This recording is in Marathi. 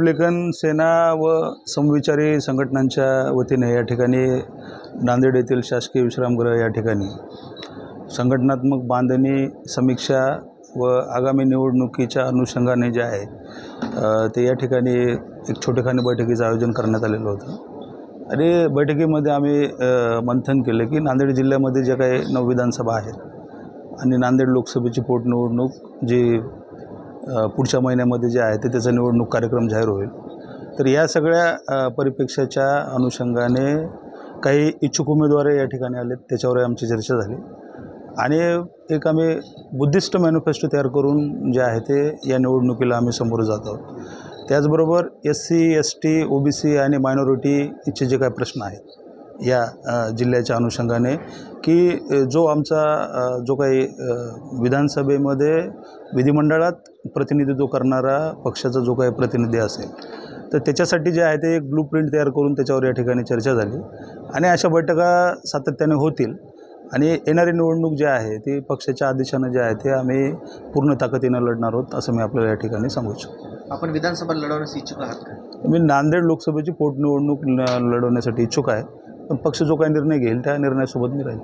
रिपब्लिकन सेना व समविचारी संघटनांच्या वतीने या ठिकाणी नांदेड येथील शासकीय विश्रामगृह या ठिकाणी संघटनात्मक बांधणी समीक्षा व आगामी निवडणुकीच्या अनुषंगाने जे आहे ते या ठिकाणी एक छोटेखानी बैठकीचं आयोजन करण्यात आलेलं होतं। आणि बैठकीमध्ये आम्ही मंथन केलं की नांदेड जिल्ह्यामध्ये ज्या काही 9 विधानसभा आहेत आणि नांदेड लोकसभेची पोटनिवडणूक जी पुढच्या महिन्यामध्ये जे आहे ते त्याचा निवडणूक कार्यक्रम जाहीर होईल। तर या सगळ्या परिप्रेक्ष्याच्या अनुषंगाने काही इच्छुक उमेदवार या ठिकाणी आले, त्याच्यावर आमची चर्चा झाली आणि एक आम्ही बुद्धिस्ट मॅनिफेस्टो तयार करून जे आहे ते या निवडणुकीला आम्ही समोर जात आहोत। त्याचबरोबर SC ST OBC आणि मायनॉरिटीचे जे काही प्रश्न आहेत या जिल्ह्याच्या अनुषंगाने की जो आमचा जो काही विधानसभेमध्ये विधिमंडळात प्रतिनिधित्व करणारा पक्षाचा जो काही प्रतिनिधी असेल तर त्याच्यासाठी जे आहे ते एक ब्लूप्रिंट तयार करून त्याच्यावर या ठिकाणी चर्चा झाली आणि अशा बैठका सातत्याने होतील आणि येणारी निवडणूक जी आहे ती पक्षाच्या आदेशाने जे आहे ते आम्ही पूर्ण ताकदीने लढणार आहोत असं मी आपल्याला या ठिकाणी सांगू इच्छितो। आपण विधानसभा लढवण्यास इच्छुक आहात का? मी नांदेड लोकसभेची पोटनिवडणूक लढवण्यासाठी इच्छुक आहे, पण पक्ष जो काही निर्णय घेईल त्या निर्णयासोबत मी राहील।